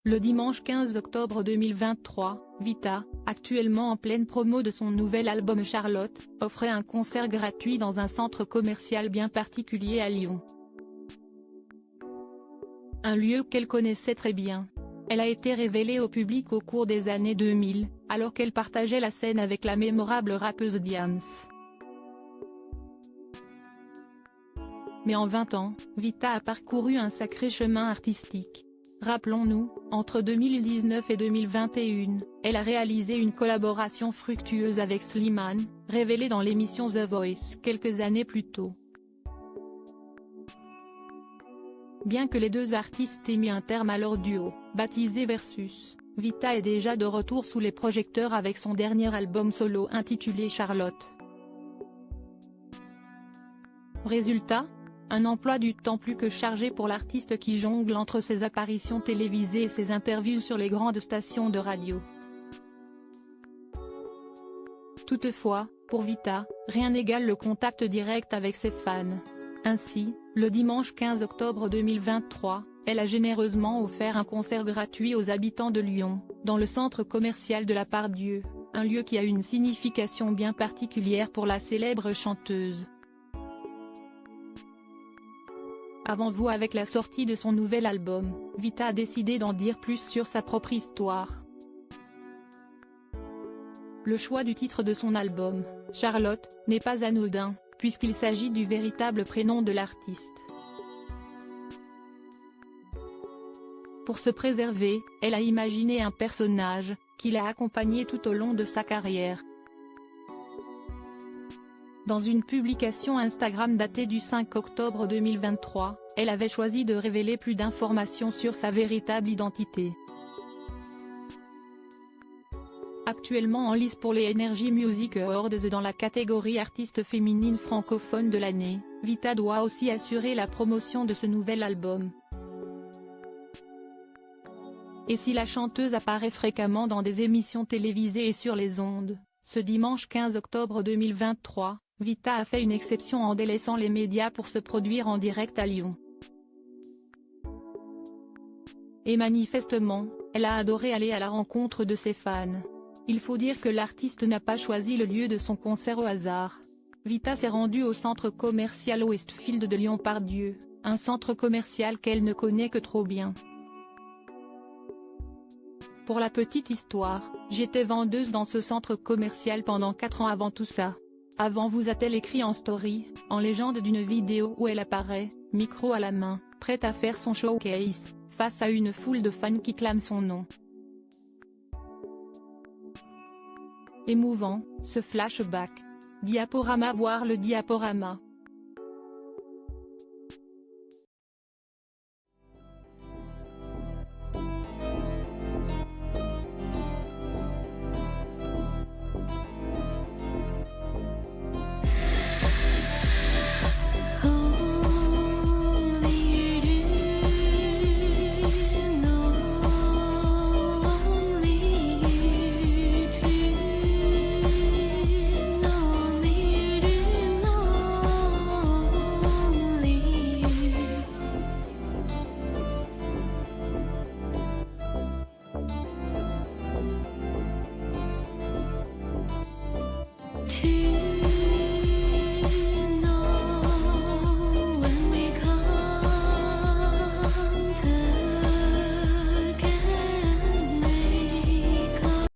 Le dimanche 15 octobre 2023, Vita, actuellement en pleine promo de son nouvel album Charlotte, offrait un concert gratuit dans un centre commercial bien particulier à Lyon. Un lieu qu'elle connaissait très bien. Elle a été révélée au public au cours des années 2000, alors qu'elle partageait la scène avec la mémorable rappeuse Diams. Mais en 20 ans, Vita a parcouru un sacré chemin artistique. Rappelons-nous, entre 2019 et 2021, elle a réalisé une collaboration fructueuse avec Slimane, révélée dans l'émission The Voice quelques années plus tôt. Bien que les deux artistes aient mis un terme à leur duo, baptisé Versus, Vita est déjà de retour sous les projecteurs avec son dernier album solo intitulé Charlotte. Résultat ? Un emploi du temps plus que chargé pour l'artiste qui jongle entre ses apparitions télévisées et ses interviews sur les grandes stations de radio. Toutefois, pour Vita, rien n'égale le contact direct avec ses fans. Ainsi, le dimanche 15 octobre 2023, elle a généreusement offert un concert gratuit aux habitants de Lyon, dans le centre commercial de la Part-Dieu, un lieu qui a une signification bien particulière pour la célèbre chanteuse. Avant vous, avec la sortie de son nouvel album, Vita a décidé d'en dire plus sur sa propre histoire. Le choix du titre de son album, Charlotte, n'est pas anodin, puisqu'il s'agit du véritable prénom de l'artiste. Pour se préserver, elle a imaginé un personnage, qui l'a accompagné tout au long de sa carrière. Dans une publication Instagram datée du 5 octobre 2023, elle avait choisi de révéler plus d'informations sur sa véritable identité. Actuellement en lice pour les Energy Music Awards dans la catégorie artiste féminine francophone de l'année, Vita doit aussi assurer la promotion de ce nouvel album. Et si la chanteuse apparaît fréquemment dans des émissions télévisées et sur les ondes, ce dimanche 15 octobre 2023, Vita a fait une exception en délaissant les médias pour se produire en direct à Lyon. Et manifestement, elle a adoré aller à la rencontre de ses fans. Il faut dire que l'artiste n'a pas choisi le lieu de son concert au hasard. Vita s'est rendue au centre commercial Westfield de Lyon Part-Dieu, un centre commercial qu'elle ne connaît que trop bien. Pour la petite histoire, j'étais vendeuse dans ce centre commercial pendant 4 ans avant tout ça. Avant, vous a-t-elle écrit en story, en légende d'une vidéo où elle apparaît, micro à la main, prête à faire son showcase, face à une foule de fans qui clament son nom. Émouvant, ce flashback. Diaporama, voir le diaporama.